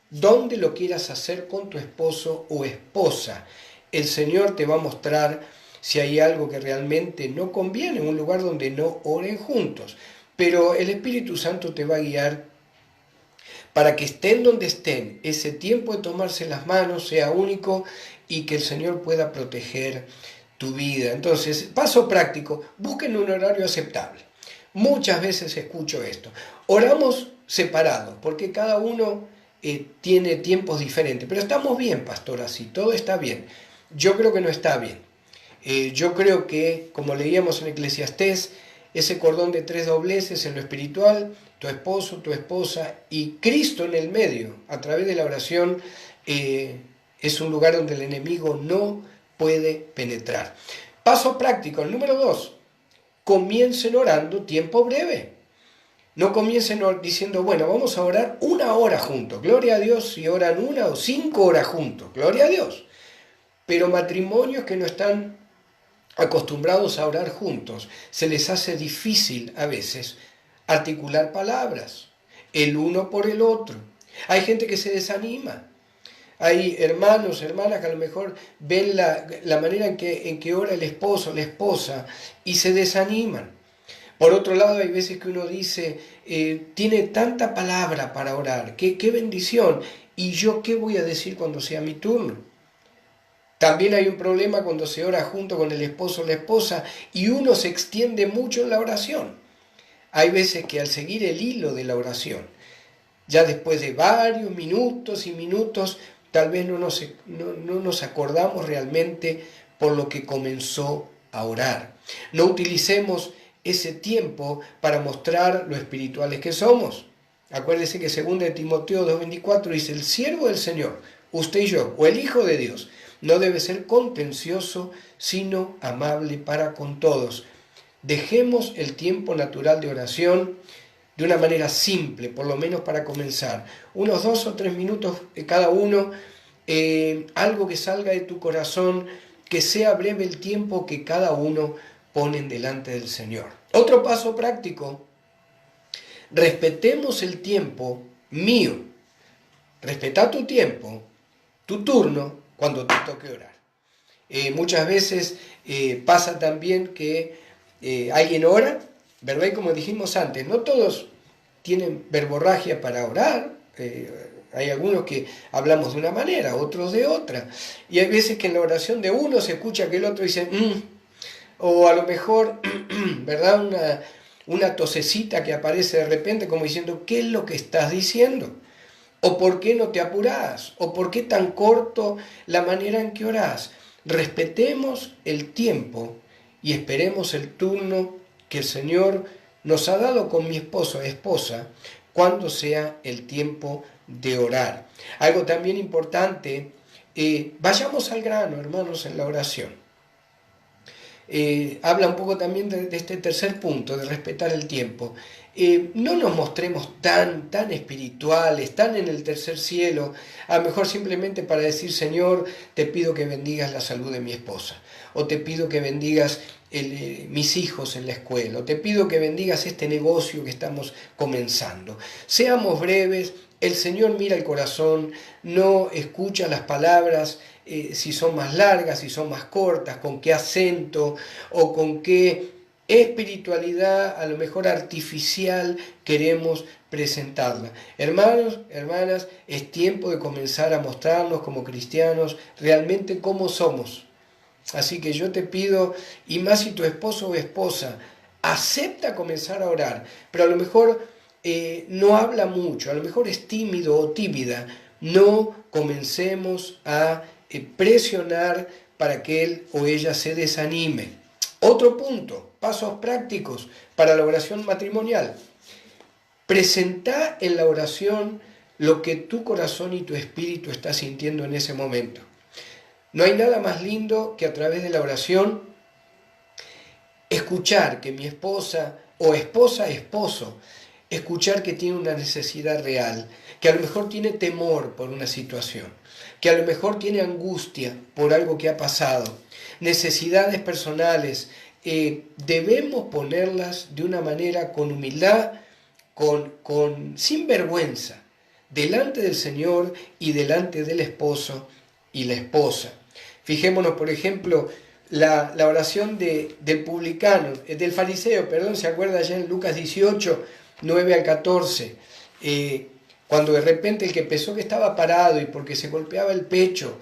Speaker 3: donde lo quieras hacer con tu esposo o esposa. El Señor te va a mostrar si hay algo que realmente no conviene, un lugar donde no oren juntos. Pero el Espíritu Santo te va a guiar para que estén donde estén, ese tiempo de tomarse las manos sea único y que el Señor pueda proteger tu vida. Entonces, paso práctico, busquen un horario aceptable. Muchas veces escucho esto. Oramos separados, porque cada uno tiene tiempos diferentes. Pero estamos bien, pastor, así, todo está bien. Yo creo que no está bien. Yo creo que, como leíamos en Eclesiastés, ese cordón de 3 dobleces en lo espiritual, tu esposo, tu esposa y Cristo en el medio, a través de la oración, es un lugar donde el enemigo no puede penetrar. Paso práctico, el número 2, comiencen orando tiempo breve. No comiencen diciendo, bueno, vamos a orar 1 hora juntos. Gloria a Dios si oran 1 o 5 horas juntos. Gloria a Dios. Pero matrimonios que no están acostumbrados a orar juntos, se les hace difícil a veces articular palabras, el uno por el otro. Hay gente que se desanima. Hay hermanos, hermanas que a lo mejor ven la manera en que ora el esposo, la esposa, y se desaniman. Por otro lado, hay veces que uno dice, tiene tanta palabra para orar, qué bendición, y yo qué voy a decir cuando sea mi turno. También hay un problema cuando se ora junto con el esposo o la esposa y uno se extiende mucho en la oración. Hay veces que al seguir el hilo de la oración, ya después de varios minutos y minutos, tal vez no nos acordamos realmente por lo que comenzó a orar. No utilicemos ese tiempo para mostrar lo espirituales que somos. Acuérdese que 2 Timoteo 2:24 dice, el siervo del Señor, usted y yo, o el Hijo de Dios, no debe ser contencioso, sino amable para con todos. Dejemos el tiempo natural de oración de una manera simple, por lo menos para comenzar. Unos 2 o 3 minutos cada uno, algo que salga de tu corazón, que sea breve el tiempo que cada uno pone delante del Señor. Otro paso práctico, respetemos el tiempo mío. Respeta tu tiempo, tu turno, cuando te toque orar. Muchas veces pasa también que alguien ora, ¿verdad? Y como dijimos antes, no todos tienen verborragia para orar. Hay algunos que hablamos de una manera, otros de otra. Y hay veces que en la oración de uno se escucha que el otro dice, o a lo mejor, ¿verdad? Una tosecita que aparece de repente como diciendo, ¿qué es lo que estás diciendo? ¿O por qué no te apurás? ¿O por qué tan corto la manera en que orás? Respetemos el tiempo y esperemos el turno que el Señor nos ha dado con mi esposo o esposa cuando sea el tiempo de orar. Algo también importante, vayamos al grano, hermanos, en la oración. Habla un poco también de este tercer punto, de respetar el tiempo. No nos mostremos tan espirituales, tan en el tercer cielo, a lo mejor simplemente para decir, Señor, te pido que bendigas la salud de mi esposa, o te pido que bendigas mis hijos en la escuela, o te pido que bendigas este negocio que estamos comenzando. Seamos breves, el Señor mira el corazón, no escucha las palabras, si son más largas, si son más cortas, con qué acento o con qué espiritualidad, a lo mejor artificial, queremos presentarla. Hermanos, hermanas, es tiempo de comenzar a mostrarnos como cristianos realmente cómo somos. Así que yo te pido, y más si tu esposo o esposa acepta comenzar a orar, pero a lo mejor no habla mucho, a lo mejor es tímido o tímida, no comencemos a presionar para que él o ella se desanime. Otro punto, pasos prácticos para la oración matrimonial. Presentá en la oración lo que tu corazón y tu espíritu está sintiendo en ese momento. No hay nada más lindo que a través de la oración escuchar que mi esposa o esposo, escuchar que tiene una necesidad real, que a lo mejor tiene temor por una situación, que a lo mejor tiene angustia por algo que ha pasado, necesidades personales, debemos ponerlas de una manera con humildad, sin vergüenza, delante del Señor y delante del esposo y la esposa. Fijémonos, por ejemplo, la oración del publicano, del fariseo, ¿se acuerda allá en Lucas 18, 9 al 14? Cuando de repente el que pensó que estaba parado y porque se golpeaba el pecho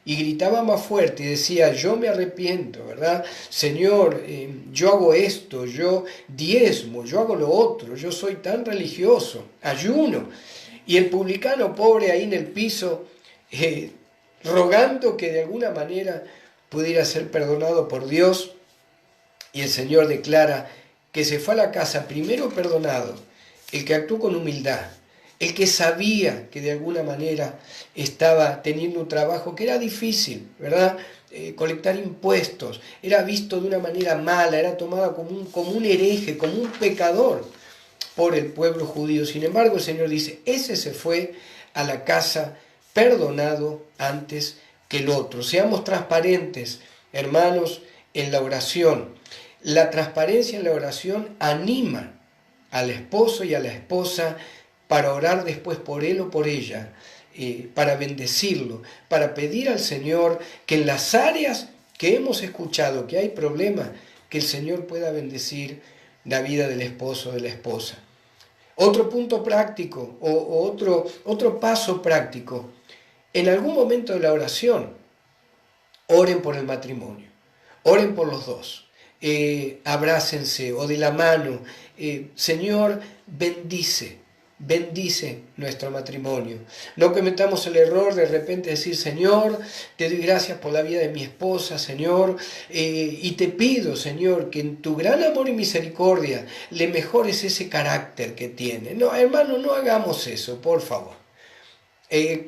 Speaker 3: y gritaba más fuerte y decía, yo me arrepiento, ¿verdad? Señor, yo hago esto, yo diezmo, yo hago lo otro, yo soy tan religioso, ayuno. Y el publicano pobre ahí en el piso, rogando que de alguna manera pudiera ser perdonado por Dios, y el Señor declara que se fue a la casa primero perdonado, el que actuó con humildad, el que sabía que de alguna manera estaba teniendo un trabajo que era difícil, ¿verdad? Colectar impuestos, era visto de una manera mala, era tomado como un hereje, como un pecador por el pueblo judío. Sin embargo, el Señor dice, ese se fue a la casa perdonado antes que el otro. Seamos transparentes, hermanos, en la oración. La transparencia en la oración anima al esposo y a la esposa para orar después por él o por ella, para bendecirlo, para pedir al Señor que en las áreas que hemos escuchado que hay problemas, que el Señor pueda bendecir la vida del esposo o de la esposa. Otro punto práctico o otro paso práctico. En algún momento de la oración, oren por el matrimonio, oren por los dos, abrácense o de la mano. Señor, bendice nuestro matrimonio. No cometamos el error de repente decir, Señor, te doy gracias por la vida de mi esposa, Señor, y te pido, Señor, que en tu gran amor y misericordia le mejores ese carácter que tiene. No, hermano, no hagamos eso, por favor.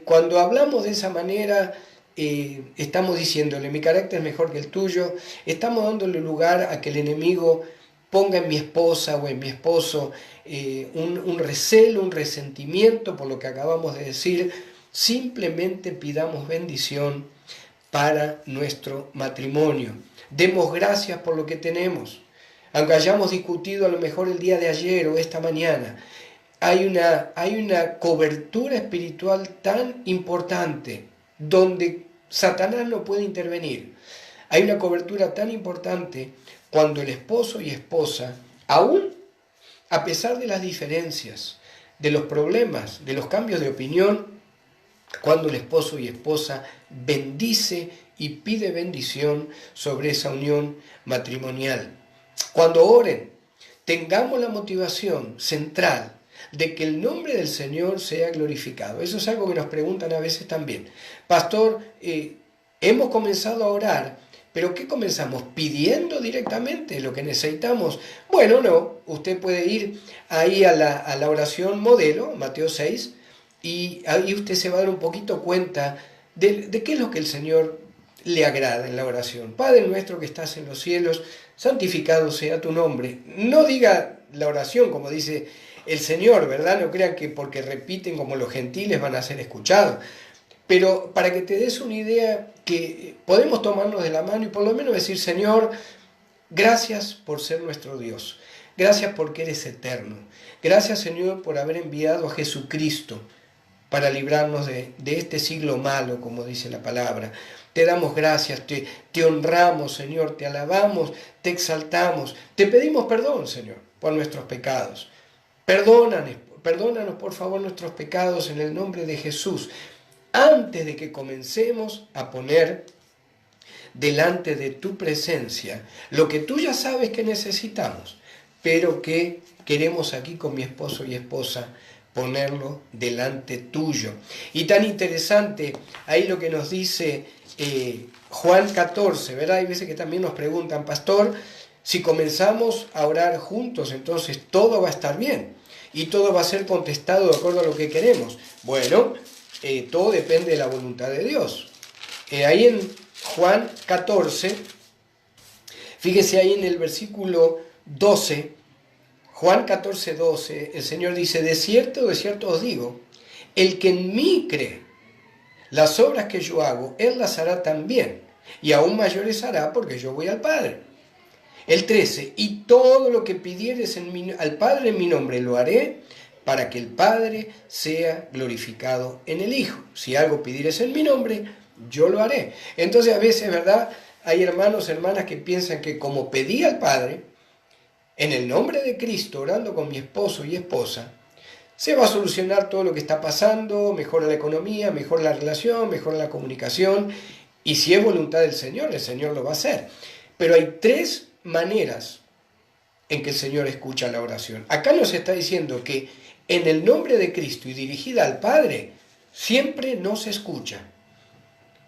Speaker 3: Cuando hablamos de esa manera, estamos diciéndole, mi carácter es mejor que el tuyo, estamos dándole lugar a que el enemigo ponga en mi esposa o en mi esposo un recelo, un resentimiento por lo que acabamos de decir. Simplemente pidamos bendición para nuestro matrimonio. Demos gracias por lo que tenemos. Aunque hayamos discutido a lo mejor el día de ayer o esta mañana, hay una cobertura espiritual tan importante donde Satanás no puede intervenir. Hay una cobertura tan importante cuando el esposo y esposa, aún a pesar de las diferencias, de los problemas, de los cambios de opinión, cuando el esposo y esposa bendice y pide bendición sobre esa unión matrimonial. Cuando oren, tengamos la motivación central de que el nombre del Señor sea glorificado. Eso es algo que nos preguntan a veces también. Pastor, hemos comenzado a orar, pero ¿qué comenzamos? ¿Pidiendo directamente lo que necesitamos? Bueno, no. Usted puede ir ahí a la oración modelo, Mateo 6, y ahí usted se va a dar un poquito cuenta de qué es lo que el Señor le agrada en la oración. Padre nuestro que estás en los cielos, santificado sea tu nombre. No diga la oración como dice el Señor, ¿verdad? No crean que porque repiten como los gentiles van a ser escuchados. Pero para que te des una idea que podemos tomarnos de la mano y por lo menos decir, Señor, gracias por ser nuestro Dios. Gracias porque eres eterno. Gracias, Señor, por haber enviado a Jesucristo para librarnos de este siglo malo, como dice la palabra. Te damos gracias, te honramos, Señor, te alabamos, te exaltamos. Te pedimos perdón, Señor, por nuestros pecados. Perdónanos, por favor, nuestros pecados en el nombre de Jesús. Antes de que comencemos a poner delante de tu presencia lo que tú ya sabes que necesitamos, pero que queremos aquí con mi esposo y esposa ponerlo delante tuyo. Y tan interesante ahí lo que nos dice Juan 14, ¿verdad? Hay veces que también nos preguntan, pastor, si comenzamos a orar juntos, entonces todo va a estar bien y todo va a ser contestado de acuerdo a lo que queremos. Bueno, todo depende de la voluntad de Dios. Ahí en Juan 14, fíjese ahí en el versículo 12, Juan 14, 12, el Señor dice, de cierto os digo, el que en mí cree, las obras que yo hago, Él las hará también, y aún mayores hará porque yo voy al Padre. El 13, y todo lo que pidieres al Padre en mi nombre lo haré, para que el Padre sea glorificado en el Hijo. Si algo pidieres en mi nombre, yo lo haré. Entonces a veces, ¿verdad? Hay hermanos, hermanas que piensan que como pedí al Padre, en el nombre de Cristo, orando con mi esposo y esposa, se va a solucionar todo lo que está pasando, mejora la economía, mejora la relación, mejora la comunicación, y si es voluntad del Señor, el Señor lo va a hacer. Pero hay 3 maneras en que el Señor escucha la oración. Acá nos está diciendo que en el nombre de Cristo y dirigida al Padre, siempre no se escucha.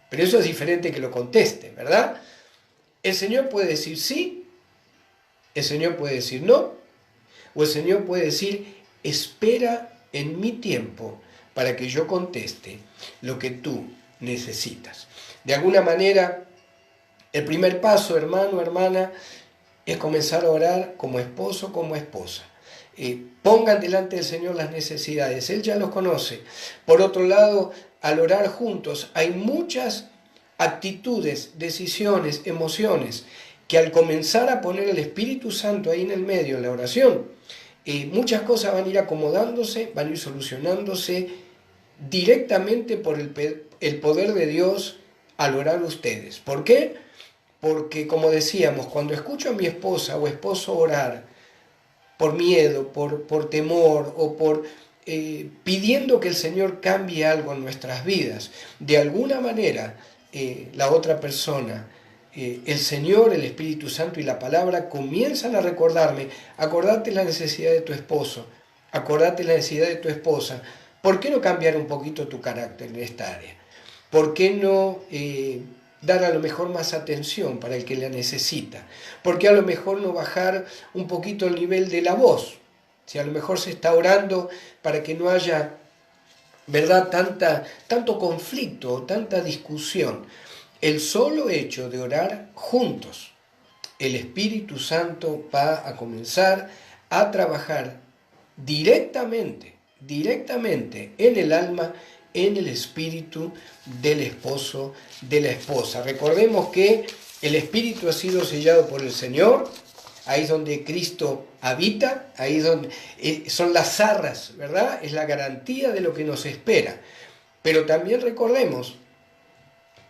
Speaker 3: Pero eso es diferente que lo conteste, ¿verdad? El Señor puede decir sí, el Señor puede decir no, o el Señor puede decir, espera en mi tiempo para que yo conteste lo que tú necesitas. De alguna manera, el primer paso, hermano, hermana, es comenzar a orar como esposo, como esposa. Pongan delante del Señor las necesidades, Él ya los conoce. Por otro lado, al orar juntos hay muchas actitudes, decisiones, emociones, que al comenzar a poner el Espíritu Santo ahí en el medio, en la oración, muchas cosas van a ir acomodándose, van a ir solucionándose directamente por el poder de Dios al orar ustedes. ¿Por qué? Porque, como decíamos, cuando escucho a mi esposa o esposo orar por miedo, por temor o por pidiendo que el Señor cambie algo en nuestras vidas, de alguna manera la otra persona, el Señor, el Espíritu Santo y la palabra comienzan a recordarme, acordate la necesidad de tu esposo, acordate la necesidad de tu esposa. ¿Por qué no cambiar un poquito tu carácter en esta área? ¿Por qué no dar a lo mejor más atención para el que la necesita? ¿Por qué a lo mejor no bajar un poquito el nivel de la voz? Si a lo mejor se está orando para que no haya, ¿verdad?, tanto conflicto, tanta discusión. El solo hecho de orar juntos, el Espíritu Santo va a comenzar a trabajar directamente en el alma, en el espíritu del esposo, de la esposa. Recordemos que el espíritu ha sido sellado por el Señor, ahí es donde Cristo habita, ahí es donde son las arras, ¿verdad? Es la garantía de lo que nos espera. Pero también recordemos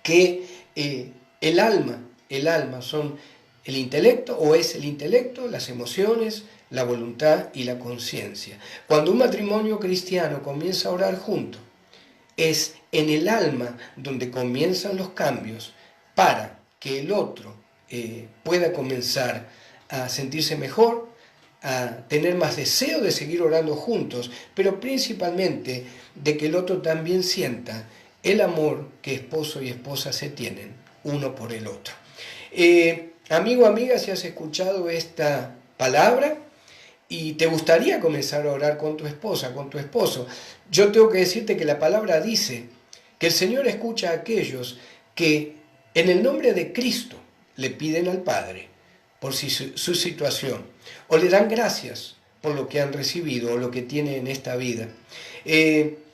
Speaker 3: que el alma son el intelecto, o es el intelecto, las emociones, la voluntad y la conciencia. Cuando un matrimonio cristiano comienza a orar junto, es en el alma donde comienzan los cambios para que el otro pueda comenzar a sentirse mejor, a tener más deseo de seguir orando juntos, pero principalmente de que el otro también sienta el amor que esposo y esposa se tienen uno por el otro. Amigo, amiga, si has escuchado esta palabra y te gustaría comenzar a orar con tu esposa, con tu esposo, yo tengo que decirte que la palabra dice que el Señor escucha a aquellos que en el nombre de Cristo le piden al Padre por su situación, o le dan gracias por lo que han recibido o lo que tienen en esta vida.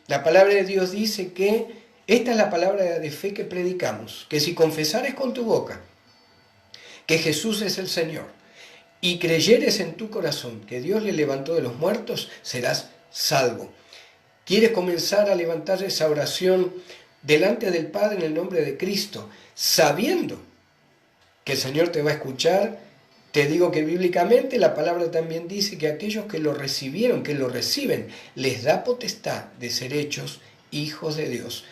Speaker 3: La palabra de Dios dice que esta es la palabra de fe que predicamos, que si confesares con tu boca que Jesús es el Señor y creyeres en tu corazón que Dios le levantó de los muertos, serás salvo. ¿Quieres comenzar a levantar esa oración delante del Padre en el nombre de Cristo, sabiendo que el Señor te va a escuchar? Te digo que bíblicamente la palabra también dice que aquellos que lo recibieron, que lo reciben, les da potestad de ser hechos hijos de Dios.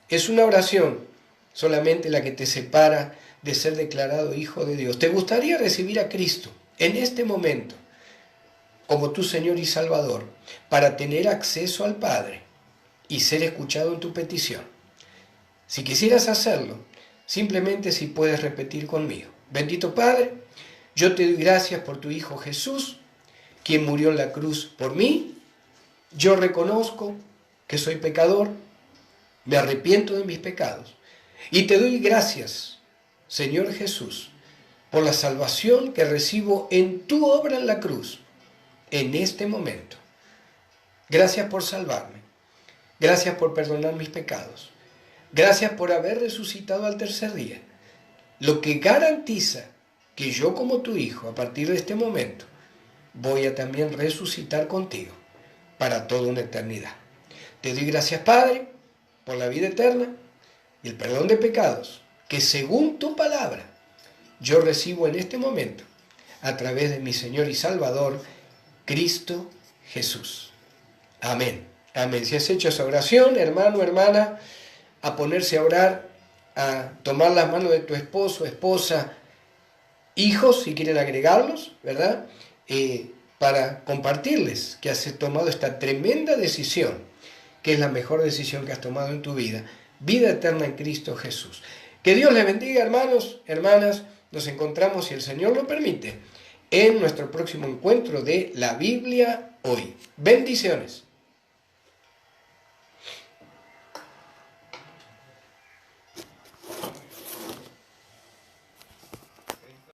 Speaker 3: Es una oración solamente la que te separa de ser declarado hijo de Dios. ¿Te gustaría recibir a Cristo en este momento como tu Señor y Salvador para tener acceso al Padre y ser escuchado en tu petición? Si quisieras hacerlo, simplemente si puedes repetir conmigo. Bendito Padre, yo te doy gracias por tu Hijo Jesús, quien murió en la cruz por mí. Yo reconozco que soy pecador, me arrepiento de mis pecados y te doy gracias, Señor Jesús, por la salvación que recibo en tu obra en la cruz en este momento. Gracias por salvarme, gracias por perdonar mis pecados, gracias por haber resucitado al tercer día, lo que garantiza que yo como tu hijo, a partir de este momento, voy a también resucitar contigo para toda una eternidad. Te doy gracias, Padre, por la vida eterna y el perdón de pecados, que según tu palabra, yo recibo en este momento, a través de mi Señor y Salvador, Cristo Jesús. Amén. Amén. Si has hecho esa oración, hermano, hermana, a ponerse a orar, a tomar las manos de tu esposo, esposa, hijos, si quieren agregarlos, ¿verdad? Para compartirles que has tomado esta tremenda decisión, que es la mejor decisión que has tomado en tu vida, vida eterna en Cristo Jesús. Que Dios les bendiga, hermanos, hermanas. Nos encontramos, si el Señor lo permite, en nuestro próximo encuentro de la Biblia hoy. Bendiciones.